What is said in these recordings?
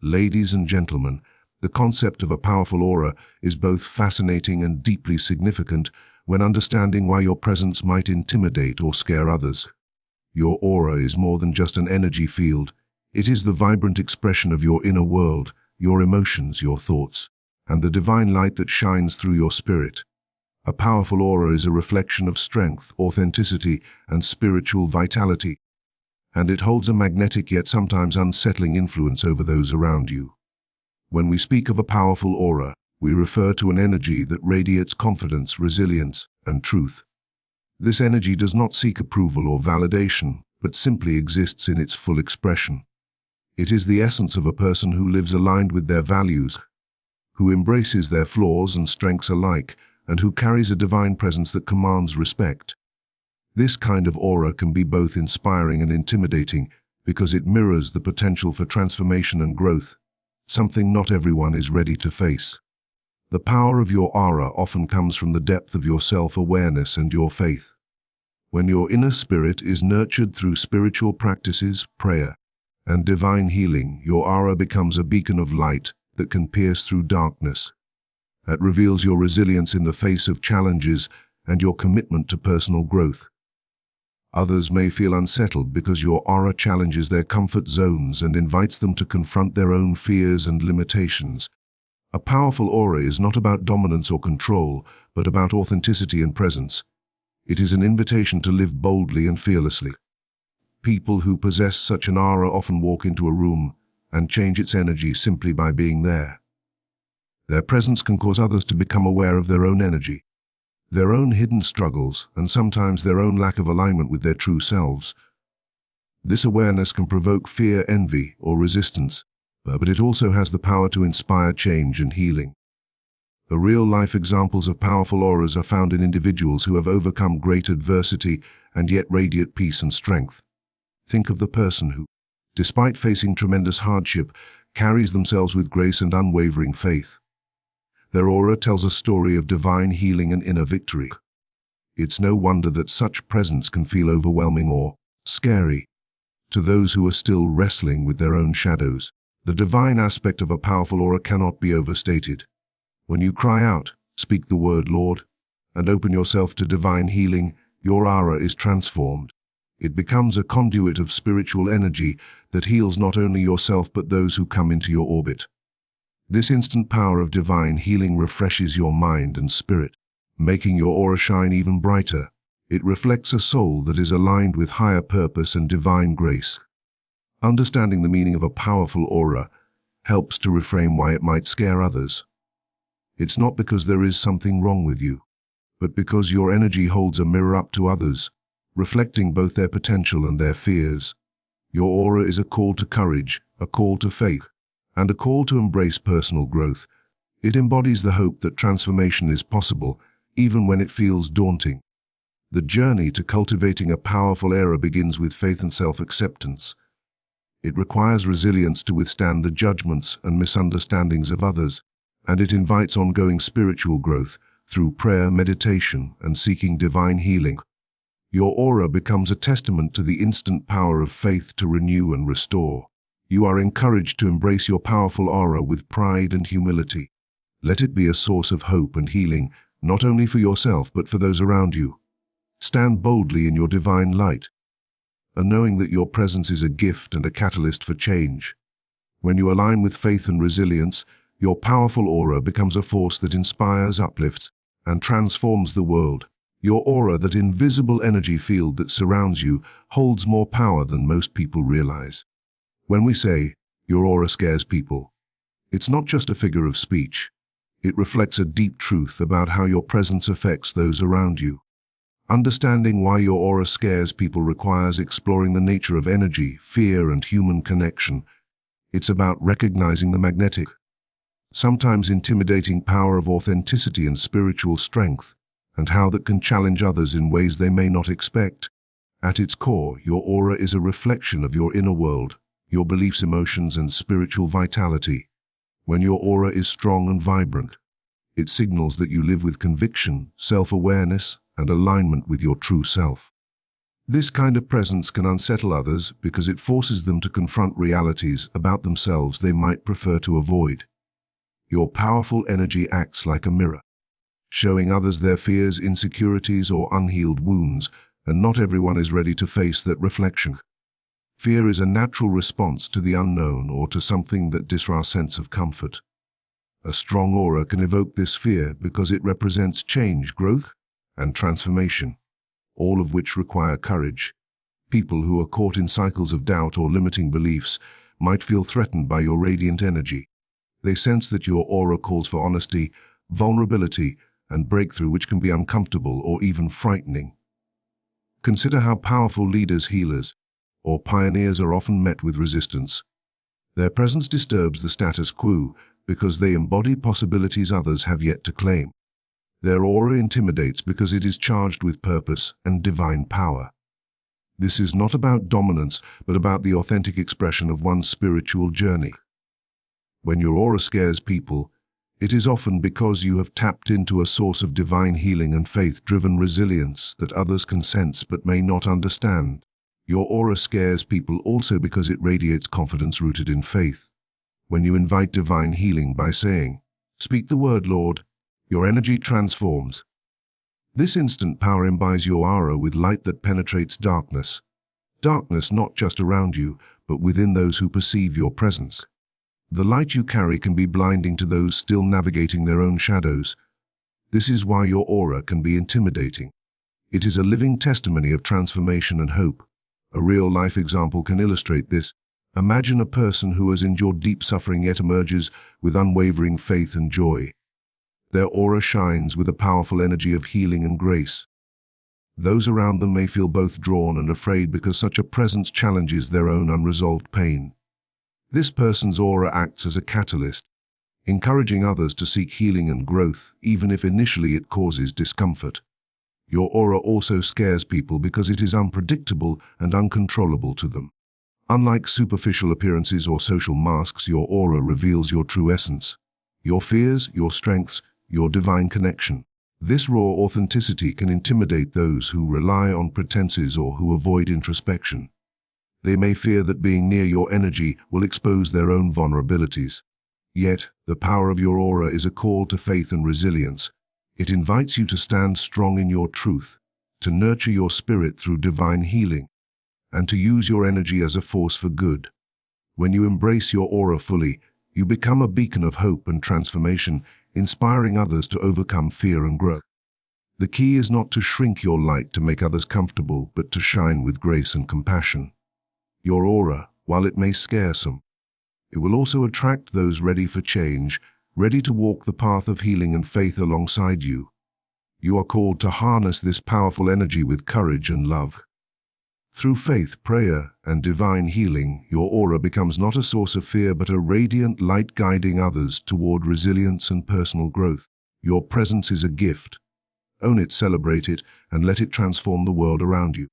Ladies and gentlemen, the concept of a powerful aura is both fascinating and deeply significant when understanding why your presence might intimidate or scare others. Your aura is more than just an energy field. It is the vibrant expression of your inner world, your emotions, your thoughts, and the divine light that shines through your spirit. A powerful aura is a reflection of strength, authenticity, and spiritual vitality, and it holds a magnetic yet sometimes unsettling influence over those around you. When we speak of a powerful aura, we refer to an energy that radiates confidence, resilience, and truth. This energy does not seek approval or validation, but simply exists in its full expression. It is the essence of a person who lives aligned with their values, who embraces their flaws and strengths alike, and who carries a divine presence that commands respect. This kind of aura can be both inspiring and intimidating because it mirrors the potential for transformation and growth, something not everyone is ready to face. The power of your aura often comes from the depth of your self-awareness and your faith. When your inner spirit is nurtured through spiritual practices, prayer, and divine healing, your aura becomes a beacon of light that can pierce through darkness. It reveals your resilience in the face of challenges and your commitment to personal growth. Others may feel unsettled because your aura challenges their comfort zones and invites them to confront their own fears and limitations. A powerful aura is not about dominance or control, but about authenticity and presence. It is an invitation to live boldly and fearlessly. People who possess such an aura often walk into a room and change its energy simply by being there. Their presence can cause others to become aware of their own energy, their own hidden struggles, and sometimes their own lack of alignment with their true selves. This awareness can provoke fear, envy, or resistance, but it also has the power to inspire change and healing. The real-life examples of powerful auras are found in individuals who have overcome great adversity and yet radiate peace and strength. Think of the person who, despite facing tremendous hardship, carries themselves with grace and unwavering faith. Their aura tells a story of divine healing and inner victory. It's no wonder that such presence can feel overwhelming or scary to those who are still wrestling with their own shadows. The divine aspect of a powerful aura cannot be overstated. When you cry out, speak the word Lord, and open yourself to divine healing, your aura is transformed. It becomes a conduit of spiritual energy that heals not only yourself but those who come into your orbit. This instant power of divine healing refreshes your mind and spirit, making your aura shine even brighter. It reflects a soul that is aligned with higher purpose and divine grace. Understanding the meaning of a powerful aura helps to reframe why it might scare others. It's not because there is something wrong with you, but because your energy holds a mirror up to others, reflecting both their potential and their fears. Your aura is a call to courage, a call to faith, and a call to embrace personal growth. It embodies the hope that transformation is possible, even when it feels daunting. The journey to cultivating a powerful aura begins with faith and self-acceptance. It requires resilience to withstand the judgments and misunderstandings of others, and it invites ongoing spiritual growth through prayer, meditation, and seeking divine healing. Your aura becomes a testament to the instant power of faith to renew and restore. You are encouraged to embrace your powerful aura with pride and humility. Let it be a source of hope and healing, not only for yourself but for those around you. Stand boldly in your divine light, and knowing that your presence is a gift and a catalyst for change. When you align with faith and resilience, your powerful aura becomes a force that inspires, uplifts, and transforms the world. Your aura, that invisible energy field that surrounds you, holds more power than most people realize. When we say, your aura scares people, it's not just a figure of speech. It reflects a deep truth about how your presence affects those around you. Understanding why your aura scares people requires exploring the nature of energy, fear, and human connection. It's about recognizing the magnetic, sometimes intimidating power of authenticity and spiritual strength, and how that can challenge others in ways they may not expect. At its core, your aura is a reflection of your inner world, your beliefs, emotions, and spiritual vitality. When your aura is strong and vibrant, it signals that you live with conviction, self-awareness, and alignment with your true self. This kind of presence can unsettle others because it forces them to confront realities about themselves they might prefer to avoid. Your powerful energy acts like a mirror, showing others their fears, insecurities, or unhealed wounds, and not everyone is ready to face that reflection. Fear is a natural response to the unknown or to something that disrupts our sense of comfort. A strong aura can evoke this fear because it represents change, growth, and transformation, all of which require courage. People who are caught in cycles of doubt or limiting beliefs might feel threatened by your radiant energy. They sense that your aura calls for honesty, vulnerability, and breakthrough, which can be uncomfortable or even frightening. Consider how powerful leaders, healers, or pioneers are often met with resistance. Their presence disturbs the status quo because they embody possibilities others have yet to claim. Their aura intimidates because it is charged with purpose and divine power. This is not about dominance, but about the authentic expression of one's spiritual journey. When your aura scares people, it is often because you have tapped into a source of divine healing and faith-driven resilience that others can sense but may not understand. Your aura scares people also because it radiates confidence rooted in faith. When you invite divine healing by saying, "Speak the word, Lord," your energy transforms. This instant power imbues your aura with light that penetrates darkness. Darkness not just around you, but within those who perceive your presence. The light you carry can be blinding to those still navigating their own shadows. This is why your aura can be intimidating. It is a living testimony of transformation and hope. A real-life example can illustrate this. Imagine a person who has endured deep suffering yet emerges with unwavering faith and joy. Their aura shines with a powerful energy of healing and grace. Those around them may feel both drawn and afraid because such a presence challenges their own unresolved pain. This person's aura acts as a catalyst, encouraging others to seek healing and growth, even if initially it causes discomfort. Your aura also scares people because it is unpredictable and uncontrollable to them. Unlike superficial appearances or social masks, your aura reveals your true essence, your fears, your strengths, your divine connection. This raw authenticity can intimidate those who rely on pretenses or who avoid introspection. They may fear that being near your energy will expose their own vulnerabilities. Yet, the power of your aura is a call to faith and resilience. It invites you to stand strong in your truth, to nurture your spirit through divine healing, and to use your energy as a force for good. When you embrace your aura fully, you become a beacon of hope and transformation, inspiring others to overcome fear and grow. The key is not to shrink your light to make others comfortable, but to shine with grace and compassion. Your aura, while it may scare some, it will also attract those ready for change, ready to walk the path of healing and faith alongside you. You are called to harness this powerful energy with courage and love. Through faith, prayer, and divine healing, your aura becomes not a source of fear but a radiant light guiding others toward resilience and personal growth. Your presence is a gift. Own it, celebrate it, and let it transform the world around you.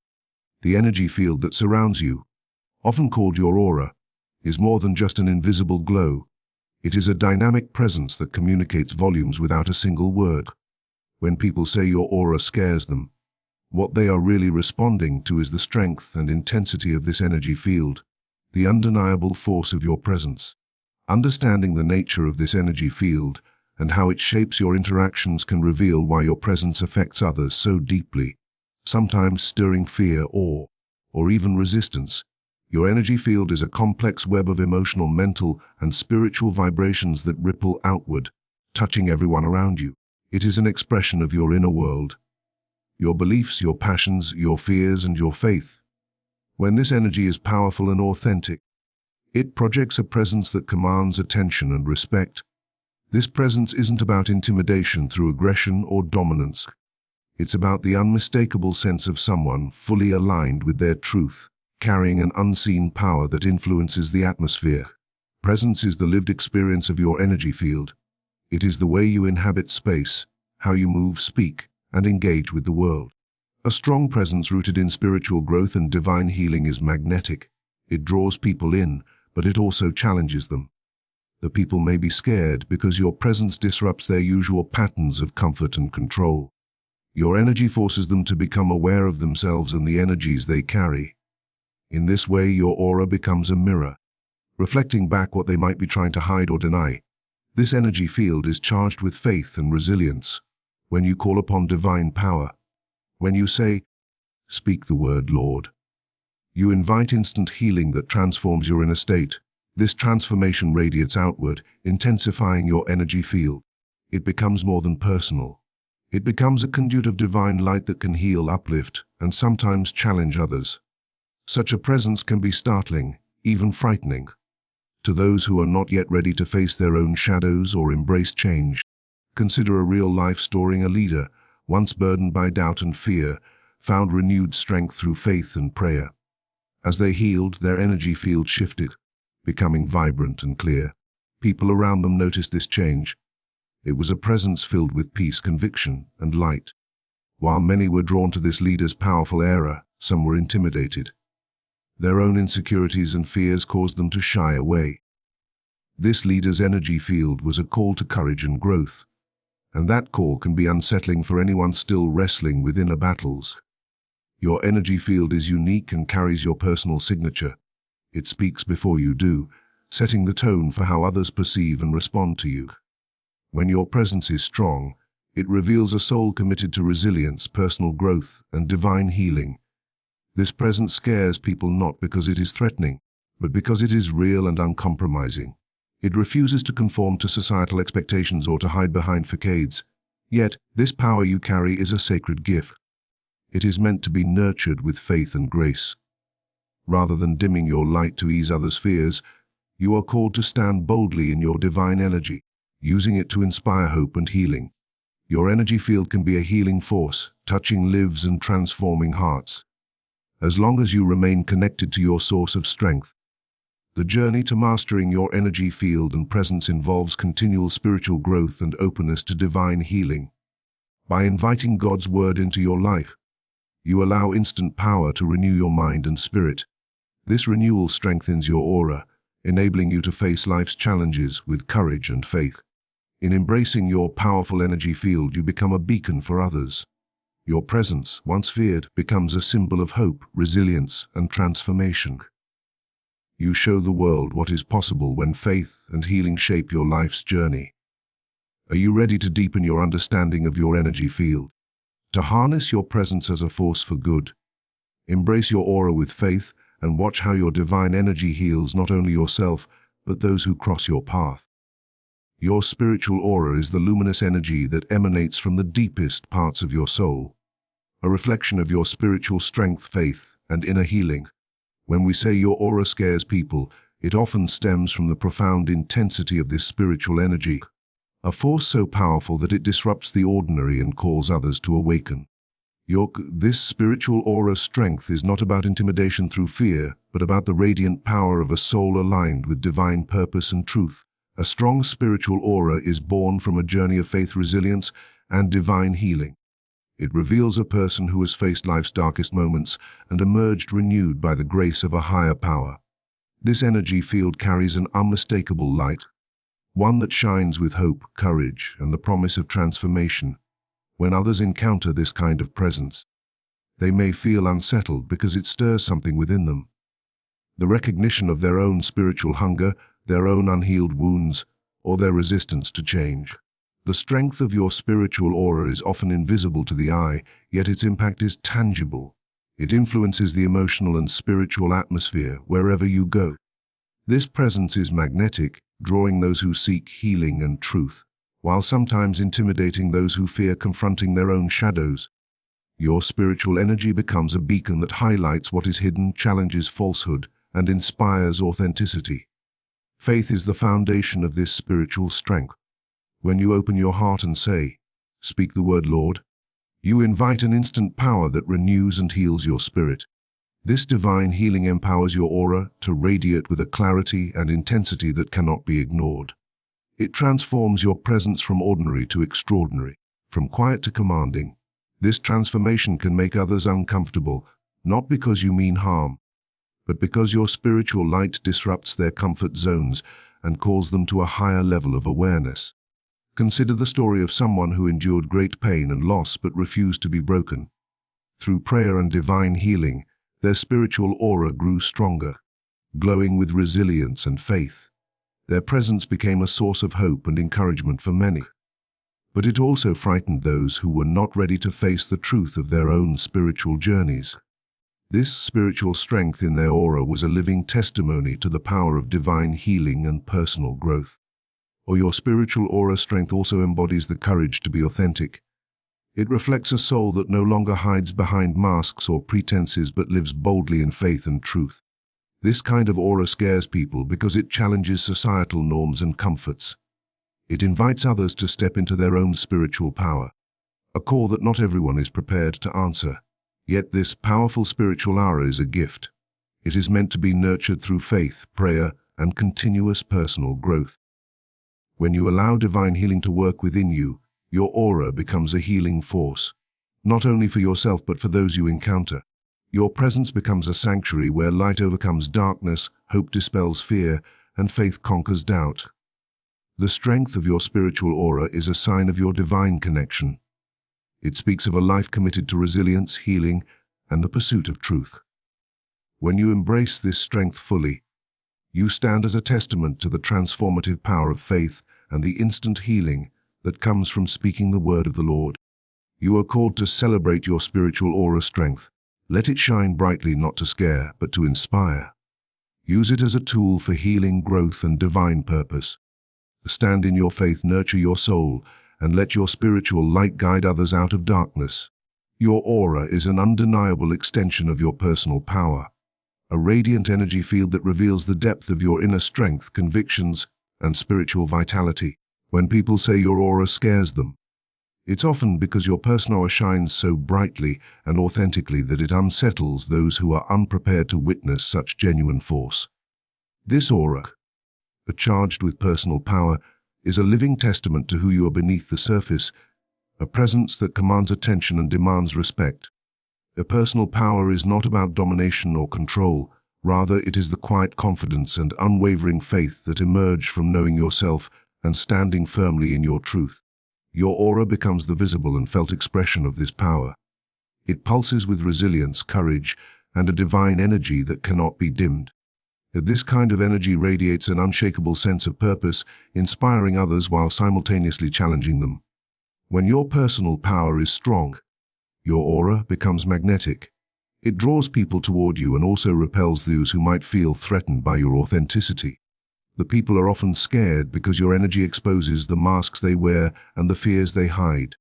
The energy field that surrounds you, often called your aura, is more than just an invisible glow. It is a dynamic presence that communicates volumes without a single word. When people say your aura scares them, what they are really responding to is the strength and intensity of this energy field, the undeniable force of your presence. Understanding the nature of this energy field and how it shapes your interactions can reveal why your presence affects others so deeply, sometimes stirring fear, awe, or even resistance. Your energy field is a complex web of emotional, mental, and spiritual vibrations that ripple outward, touching everyone around you. It is an expression of your inner world, your beliefs, your passions, your fears, and your faith. When this energy is powerful and authentic, it projects a presence that commands attention and respect. This presence isn't about intimidation through aggression or dominance. It's about the unmistakable sense of someone fully aligned with their truth, carrying an unseen power that influences the atmosphere. Presence is the lived experience of your energy field. It is the way you inhabit space, how you move, speak, and engage with the world. A strong presence rooted in spiritual growth and divine healing is magnetic. It draws people in, but it also challenges them. The people may be scared because your presence disrupts their usual patterns of comfort and control. Your energy forces them to become aware of themselves and the energies they carry. In this way, your aura becomes a mirror, reflecting back what they might be trying to hide or deny. This energy field is charged with faith and resilience. When you call upon divine power, when you say, "Speak the word, Lord," you invite instant healing that transforms your inner state. This transformation radiates outward, intensifying your energy field. It becomes more than personal. It becomes a conduit of divine light that can heal, uplift, and sometimes challenge others. Such a presence can be startling, even frightening, to those who are not yet ready to face their own shadows or embrace change. Consider a real-life story. A leader, once burdened by doubt and fear, found renewed strength through faith and prayer. As they healed, their energy field shifted, becoming vibrant and clear. People around them noticed this change. It was a presence filled with peace, conviction, and light. While many were drawn to this leader's powerful aura, some were intimidated. Their own insecurities and fears caused them to shy away. This leader's energy field was a call to courage and growth, and that call can be unsettling for anyone still wrestling with inner battles. Your energy field is unique and carries your personal signature. It speaks before you do, setting the tone for how others perceive and respond to you. When your presence is strong, it reveals a soul committed to resilience, personal growth, and divine healing. This presence scares people not because it is threatening, but because it is real and uncompromising. It refuses to conform to societal expectations or to hide behind facades. Yet, this power you carry is a sacred gift. It is meant to be nurtured with faith and grace. Rather than dimming your light to ease others' fears, you are called to stand boldly in your divine energy, using it to inspire hope and healing. Your energy field can be a healing force, touching lives and transforming hearts. As long as you remain connected to your source of strength. The journey to mastering your energy field and presence involves continual spiritual growth and openness to divine healing. By inviting God's word into your life, you allow instant power to renew your mind and spirit. This renewal strengthens your aura, enabling you to face life's challenges with courage and faith. In embracing your powerful energy field, you become a beacon for others. Your presence, once feared, becomes a symbol of hope, resilience, and transformation. You show the world what is possible when faith and healing shape your life's journey. Are you ready to deepen your understanding of your energy field? To harness your presence as a force for good? Embrace your aura with faith and watch how your divine energy heals not only yourself, but those who cross your path. Your spiritual aura is the luminous energy that emanates from the deepest parts of your soul, a reflection of your spiritual strength, faith, and inner healing. When we say your aura scares people, it often stems from the profound intensity of this spiritual energy, a force so powerful that it disrupts the ordinary and calls others to awaken. This spiritual aura strength is not about intimidation through fear, but about the radiant power of a soul aligned with divine purpose and truth. A strong spiritual aura is born from a journey of faith, resilience, and divine healing. It reveals a person who has faced life's darkest moments and emerged renewed by the grace of a higher power. This energy field carries an unmistakable light, one that shines with hope, courage, and the promise of transformation. When others encounter this kind of presence, they may feel unsettled because it stirs something within them. The recognition of their own spiritual hunger, their own unhealed wounds, or their resistance to change. The strength of your spiritual aura is often invisible to the eye, yet its impact is tangible. It influences the emotional and spiritual atmosphere wherever you go. This presence is magnetic, drawing those who seek healing and truth, while sometimes intimidating those who fear confronting their own shadows. Your spiritual energy becomes a beacon that highlights what is hidden, challenges falsehood, and inspires authenticity. Faith is the foundation of this spiritual strength. When you open your heart and say, "Speak the word, Lord," you invite an instant power that renews and heals your spirit. This divine healing empowers your aura to radiate with a clarity and intensity that cannot be ignored. It transforms your presence from ordinary to extraordinary, from quiet to commanding. This transformation can make others uncomfortable, not because you mean harm, but because your spiritual light disrupts their comfort zones and calls them to a higher level of awareness. Consider the story of someone who endured great pain and loss but refused to be broken. Through prayer and divine healing, their spiritual aura grew stronger, glowing with resilience and faith. Their presence became a source of hope and encouragement for many. But it also frightened those who were not ready to face the truth of their own spiritual journeys. This spiritual strength in their aura was a living testimony to the power of divine healing and personal growth. Or your spiritual aura strength also embodies the courage to be authentic. It reflects a soul that no longer hides behind masks or pretenses but lives boldly in faith and truth. This kind of aura scares people because it challenges societal norms and comforts. It invites others to step into their own spiritual power, a call that not everyone is prepared to answer. Yet this powerful spiritual aura is a gift. It is meant to be nurtured through faith, prayer, and continuous personal growth. When you allow divine healing to work within you, your aura becomes a healing force, not only for yourself but for those you encounter. Your presence becomes a sanctuary where light overcomes darkness, hope dispels fear, and faith conquers doubt. The strength of your spiritual aura is a sign of your divine connection. It speaks of a life committed to resilience, healing, and the pursuit of truth. When you embrace this strength fully, you stand as a testament to the transformative power of faith and the instant healing that comes from speaking the word of the Lord. You are called to celebrate your spiritual aura strength. Let it shine brightly, not to scare, but to inspire. Use it as a tool for healing, growth, and divine purpose. Stand in your faith, nurture your soul, and let your spiritual light guide others out of darkness. Your aura is an undeniable extension of your personal power, a radiant energy field that reveals the depth of your inner strength, convictions, and spiritual vitality. When people say your aura scares them, it's often because your personal aura shines so brightly and authentically that it unsettles those who are unprepared to witness such genuine force. This aura, charged with personal power, is a living testament to who you are beneath the surface, a presence that commands attention and demands respect. A personal power is not about domination or control. Rather, it is the quiet confidence and unwavering faith that emerge from knowing yourself and standing firmly in your truth. Your aura becomes the visible and felt expression of this power. It pulses with resilience, courage, and a divine energy that cannot be dimmed. This kind of energy radiates an unshakable sense of purpose, inspiring others while simultaneously challenging them. When your personal power is strong, your aura becomes magnetic. It draws people toward you and also repels those who might feel threatened by your authenticity. The people are often scared because your energy exposes the masks they wear and the fears they hide.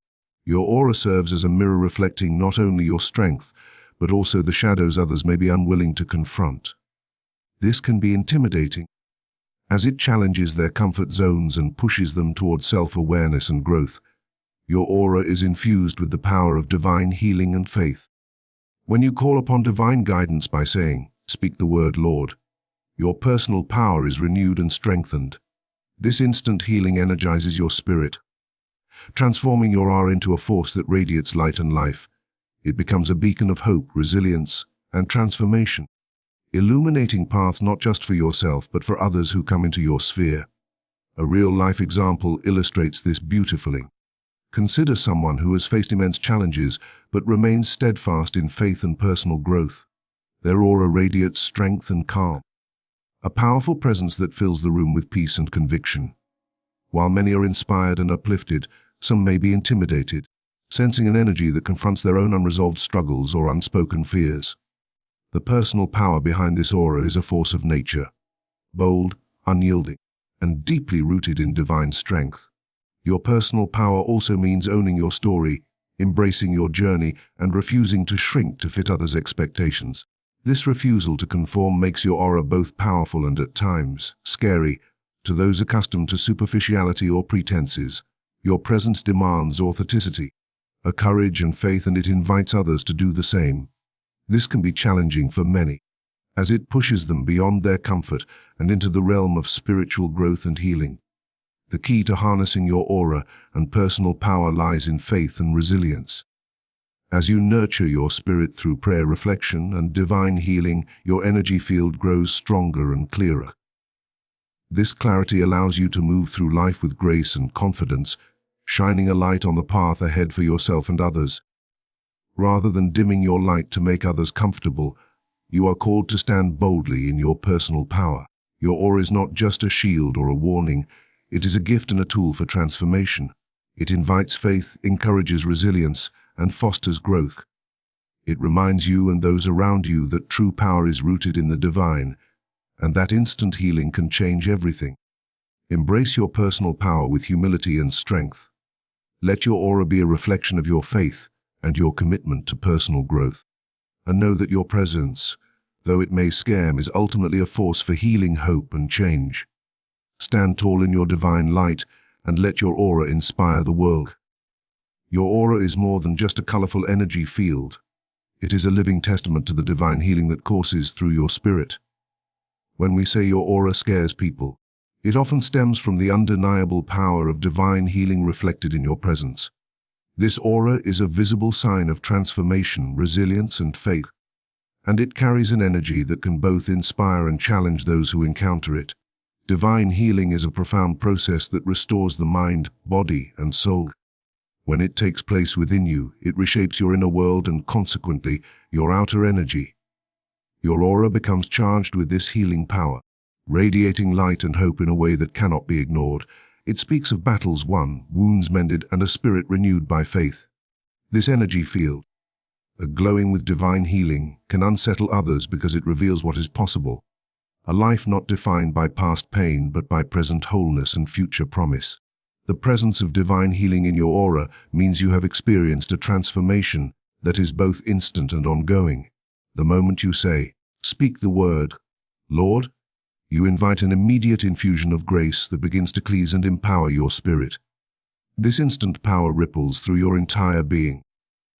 Your aura serves as a mirror reflecting not only your strength, but also the shadows others may be unwilling to confront. This can be intimidating, as it challenges their comfort zones and pushes them towards self-awareness and growth. Your aura is infused with the power of divine healing and faith. When you call upon divine guidance by saying, "Speak the word, Lord," your personal power is renewed and strengthened. This instant healing energizes your spirit, transforming your aura into a force that radiates light and life. It becomes a beacon of hope, resilience, and transformation, illuminating paths not just for yourself but for others who come into your sphere. A real-life example illustrates this beautifully. Consider someone who has faced immense challenges but remains steadfast in faith and personal growth. Their aura radiates strength and calm, a powerful presence that fills the room with peace and conviction. While many are inspired and uplifted, some may be intimidated, sensing an energy that confronts their own unresolved struggles or unspoken fears. The personal power behind this aura is a force of nature, bold, unyielding, and deeply rooted in divine strength. Your personal power also means owning your story, embracing your journey, and refusing to shrink to fit others' expectations. This refusal to conform makes your aura both powerful and at times scary to those accustomed to superficiality or pretenses. Your presence demands authenticity, a courage and faith, and it invites others to do the same. This can be challenging for many, as it pushes them beyond their comfort and into the realm of spiritual growth and healing. The key to harnessing your aura and personal power lies in faith and resilience. As you nurture your spirit through prayer, reflection, and divine healing, your energy field grows stronger and clearer. This clarity allows you to move through life with grace and confidence, shining a light on the path ahead for yourself and others. Rather than dimming your light to make others comfortable, you are called to stand boldly in your personal power. Your aura is not just a shield or a warning, it is a gift and a tool for transformation. It invites faith, encourages resilience, and fosters growth. It reminds you and those around you that true power is rooted in the divine, and that instant healing can change everything. Embrace your personal power with humility and strength. Let your aura be a reflection of your faith and your commitment to personal growth. And know that your presence, though it may scare, is ultimately a force for healing, hope, and change. Stand tall in your divine light and let your aura inspire the world. Your aura is more than just a colorful energy field. It is a living testament to the divine healing that courses through your spirit. When we say your aura scares people, it often stems from the undeniable power of divine healing reflected in your presence. This aura is a visible sign of transformation, resilience, and faith, and it carries an energy that can both inspire and challenge those who encounter it. Divine healing is a profound process that restores the mind, body, and soul. When it takes place within you, it reshapes your inner world and consequently, your outer energy. Your aura becomes charged with this healing power, radiating light and hope in a way that cannot be ignored. It speaks of battles won, wounds mended, and a spirit renewed by faith. This energy field, glowing with divine healing, can unsettle others because it reveals what is possible. A life not defined by past pain but by present wholeness and future promise. The presence of divine healing in your aura means you have experienced a transformation that is both instant and ongoing. The moment you say, "Speak the word, Lord," you invite an immediate infusion of grace that begins to cleanse and empower your spirit. This instant power ripples through your entire being,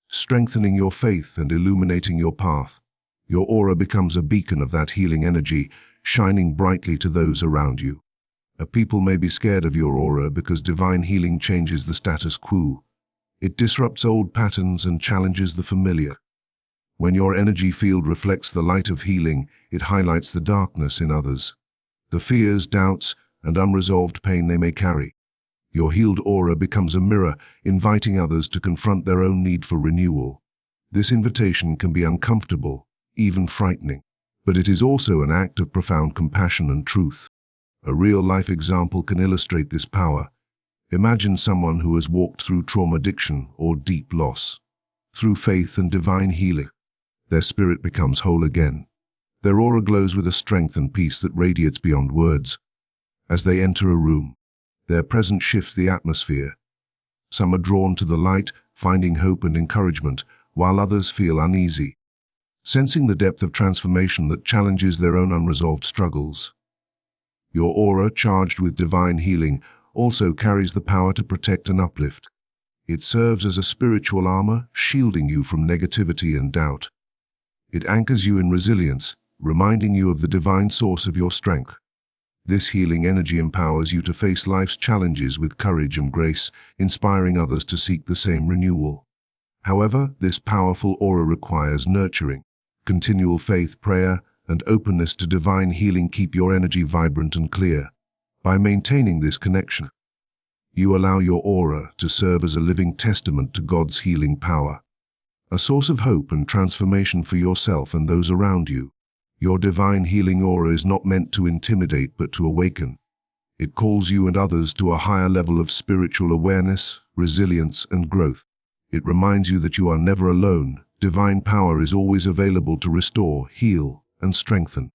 strengthening your faith and illuminating your path. Your aura becomes a beacon of that healing energy, shining brightly to those around you. People may be scared of your aura because divine healing changes the status quo. It disrupts old patterns and challenges the familiar. When your energy field reflects the light of healing, it highlights the darkness in others, the fears, doubts, and unresolved pain they may carry. Your healed aura becomes a mirror, inviting others to confront their own need for renewal. This invitation can be uncomfortable, even frightening, but it is also an act of profound compassion and truth. A real-life example can illustrate this power. Imagine someone who has walked through trauma, addiction, or deep loss. Through faith and divine healing, their spirit becomes whole again. Their aura glows with a strength and peace that radiates beyond words. As they enter a room, their presence shifts the atmosphere. Some are drawn to the light, finding hope and encouragement, while others feel uneasy, sensing the depth of transformation that challenges their own unresolved struggles. Your aura, charged with divine healing, also carries the power to protect and uplift. It serves as a spiritual armor, shielding you from negativity and doubt. It anchors you in resilience, reminding you of the divine source of your strength. This healing energy empowers you to face life's challenges with courage and grace, inspiring others to seek the same renewal. However, this powerful aura requires nurturing. Continual faith, prayer, and openness to divine healing keep your energy vibrant and clear. By maintaining this connection, you allow your aura to serve as a living testament to God's healing power, a source of hope and transformation for yourself and those around you. Your divine healing aura is not meant to intimidate but to awaken. It calls you and others to a higher level of spiritual awareness, resilience, and growth. It reminds you that you are never alone. Divine power is always available to restore, heal, and strengthen.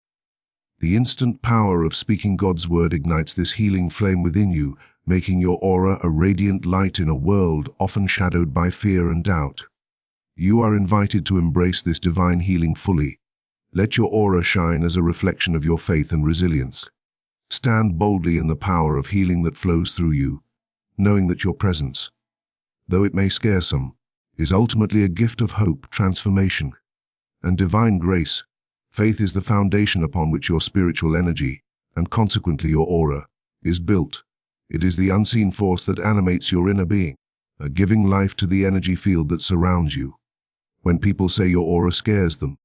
The instant power of speaking God's word ignites this healing flame within you, making your aura a radiant light in a world often shadowed by fear and doubt. You are invited to embrace this divine healing fully. Let your aura shine as a reflection of your faith and resilience. Stand boldly in the power of healing that flows through you, knowing that your presence, though it may scare some, is ultimately a gift of hope, transformation, and divine grace. Faith is the foundation upon which your spiritual energy, and consequently your aura, is built. It is the unseen force that animates your inner being, giving life to the energy field that surrounds you. When people say your aura scares them,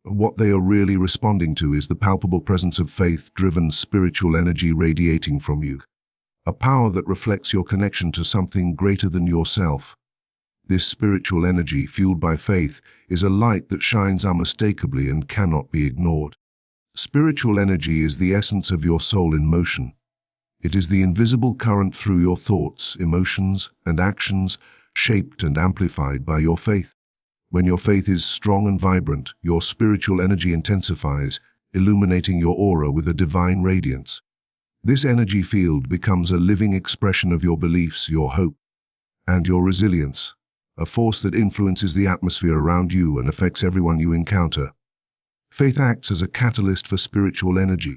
What they are really responding to is the palpable presence of faith-driven spiritual energy radiating from you, a power that reflects your connection to something greater than yourself. This spiritual energy, fueled by faith, is a light that shines unmistakably and cannot be ignored. Spiritual energy is the essence of your soul in motion. It is the invisible current through your thoughts, emotions, and actions, shaped and amplified by your faith. When your faith is strong and vibrant, your spiritual energy intensifies, illuminating your aura with a divine radiance. This energy field becomes a living expression of your beliefs, your hope, and your resilience, a force that influences the atmosphere around you and affects everyone you encounter. Faith acts as a catalyst for spiritual energy,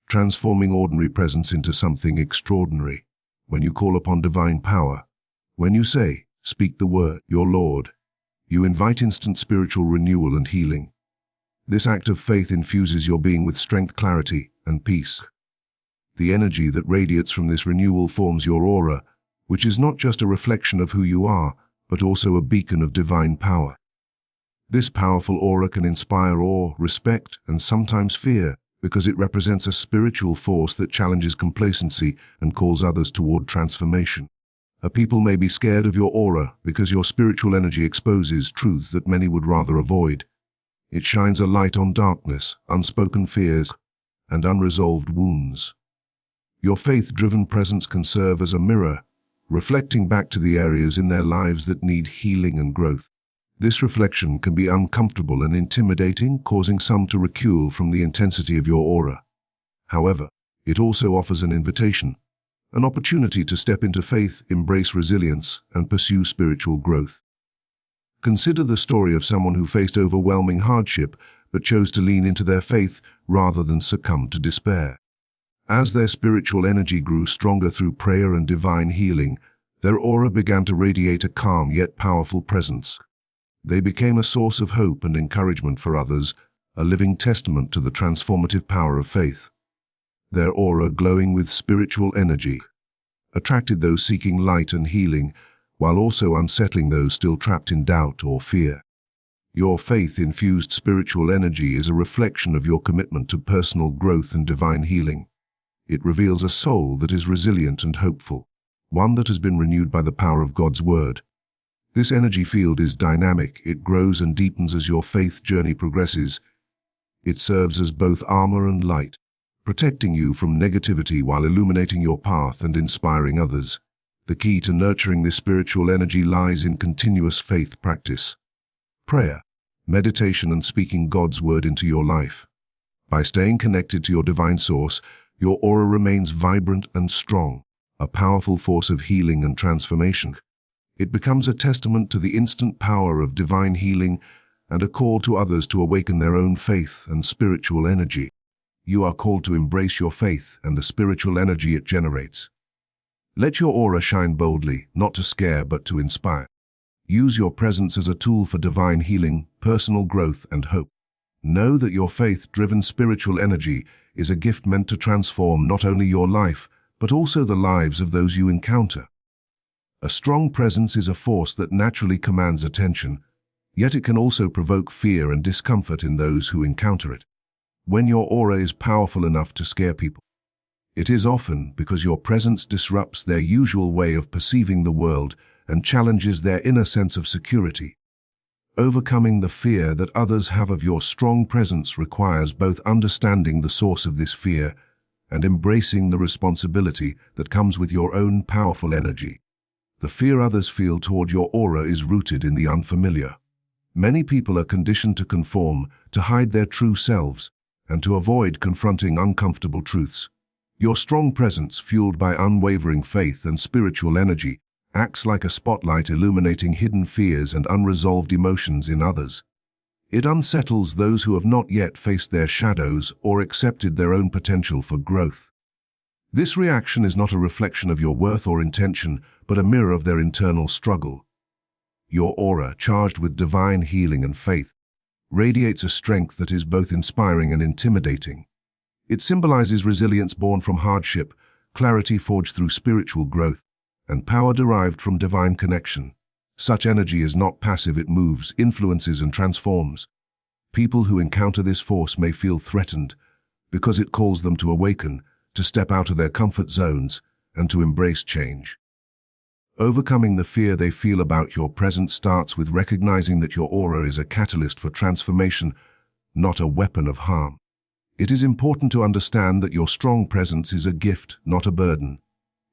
transforming ordinary presence into something extraordinary. When you call upon divine power, when you say, "Speak the word, your Lord," you invite instant spiritual renewal and healing. This act of faith infuses your being with strength, clarity, and peace. The energy that radiates from this renewal forms your aura, which is not just a reflection of who you are, but also a beacon of divine power. This powerful aura can inspire awe, respect, and sometimes fear, because it represents a spiritual force that challenges complacency and calls others toward transformation. A people may be scared of your aura because your spiritual energy exposes truths that many would rather avoid. It shines a light on darkness, unspoken fears, and unresolved wounds. Your faith-driven presence can serve as a mirror, reflecting back to the areas in their lives that need healing and growth. This reflection can be uncomfortable and intimidating, causing some to recoil from the intensity of your aura. However, it also offers an invitation, an opportunity to step into faith, embrace resilience, and pursue spiritual growth. Consider the story of someone who faced overwhelming hardship but chose to lean into their faith rather than succumb to despair. As their spiritual energy grew stronger through prayer and divine healing, their aura began to radiate a calm yet powerful presence. They became a source of hope and encouragement for others, a living testament to the transformative power of faith. Their aura, glowing with spiritual energy, attracted those seeking light and healing, while also unsettling those still trapped in doubt or fear. Your faith-infused spiritual energy is a reflection of your commitment to personal growth and divine healing. It reveals a soul that is resilient and hopeful, one that has been renewed by the power of God's Word. This energy field is dynamic. It grows and deepens as your faith journey progresses. It serves as both armor and light, protecting you from negativity while illuminating your path and inspiring others. The key to nurturing this spiritual energy lies in continuous faith practice. Prayer, meditation, and speaking God's Word into your life. By staying connected to your divine source, your aura remains vibrant and strong, a powerful force of healing and transformation. It becomes a testament to the instant power of divine healing and a call to others to awaken their own faith and spiritual energy. You are called to embrace your faith and the spiritual energy it generates. Let your aura shine boldly, not to scare but to inspire. Use your presence as a tool for divine healing, personal growth, and hope. Know that your faith-driven spiritual energy is a gift meant to transform not only your life, but also the lives of those you encounter. A strong presence is a force that naturally commands attention, yet it can also provoke fear and discomfort in those who encounter it. When your aura is powerful enough to scare people, it is often because your presence disrupts their usual way of perceiving the world and challenges their inner sense of security. Overcoming the fear that others have of your strong presence requires both understanding the source of this fear and embracing the responsibility that comes with your own powerful energy. The fear others feel toward your aura is rooted in the unfamiliar. Many people are conditioned to conform, to hide their true selves, and to avoid confronting uncomfortable truths. Your strong presence, fueled by unwavering faith and spiritual energy, acts like a spotlight illuminating hidden fears and unresolved emotions in others. It unsettles those who have not yet faced their shadows or accepted their own potential for growth. This reaction is not a reflection of your worth or intention, but a mirror of their internal struggle. Your aura, charged with divine healing and faith, radiates a strength that is both inspiring and intimidating. It symbolizes resilience born from hardship, clarity forged through spiritual growth, and power derived from divine connection. Such energy is not passive, it moves, influences, and transforms. People who encounter this force may feel threatened because it calls them to awaken, to step out of their comfort zones, and to embrace change. Overcoming the fear they feel about your presence starts with recognizing that your aura is a catalyst for transformation, not a weapon of harm. It is important to understand that your strong presence is a gift, not a burden.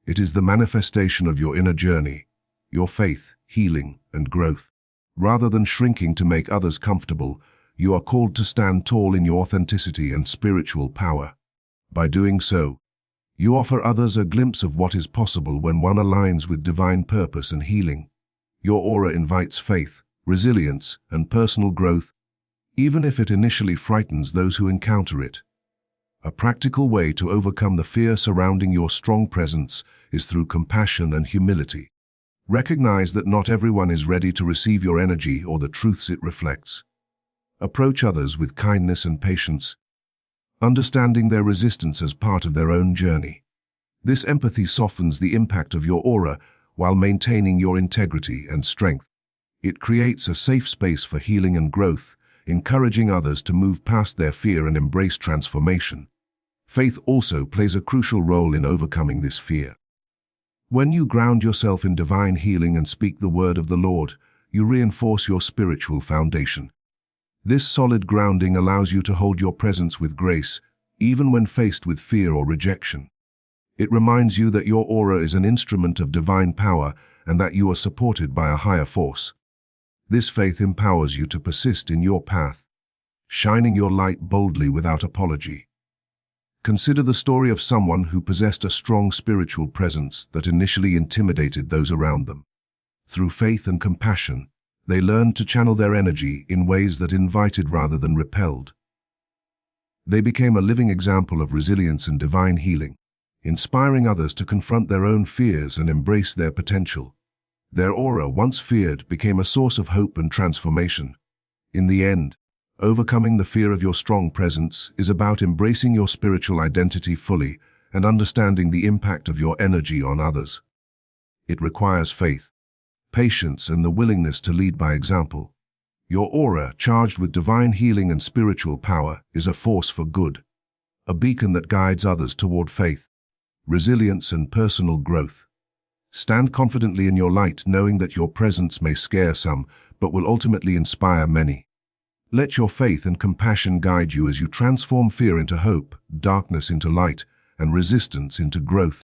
It is the manifestation of your inner journey, your faith, healing, and growth. Rather than shrinking to make others comfortable, you are called to stand tall in your authenticity and spiritual power. By doing so, you offer others a glimpse of what is possible when one aligns with divine purpose and healing. Your aura invites faith, resilience, and personal growth, even if it initially frightens those who encounter it. A practical way to overcome the fear surrounding your strong presence is through compassion and humility. Recognize that not everyone is ready to receive your energy or the truths it reflects. Approach others with kindness and patience, understanding their resistance as part of their own journey. This empathy softens the impact of your aura while maintaining your integrity and strength. It creates a safe space for healing and growth, encouraging others to move past their fear and embrace transformation. Faith also plays a crucial role in overcoming this fear. When you ground yourself in divine healing and speak the word of the Lord, you reinforce your spiritual foundation. This solid grounding allows you to hold your presence with grace, even when faced with fear or rejection. It reminds you that your aura is an instrument of divine power and that you are supported by a higher force. This faith empowers you to persist in your path, shining your light boldly without apology. Consider the story of someone who possessed a strong spiritual presence that initially intimidated those around them. Through faith and compassion, they learned to channel their energy in ways that invited rather than repelled. They became a living example of resilience and divine healing, inspiring others to confront their own fears and embrace their potential. Their aura, once feared, became a source of hope and transformation. In the end, overcoming the fear of your strong presence is about embracing your spiritual identity fully and understanding the impact of your energy on others. It requires faith, patience, and the willingness to lead by example. Your aura, charged with divine healing and spiritual power, is a force for good, a beacon that guides others toward faith, resilience, and personal growth. Stand confidently in your light, knowing that your presence may scare some, but will ultimately inspire many. Let your faith and compassion guide you as you transform fear into hope, darkness into light, and resistance into growth.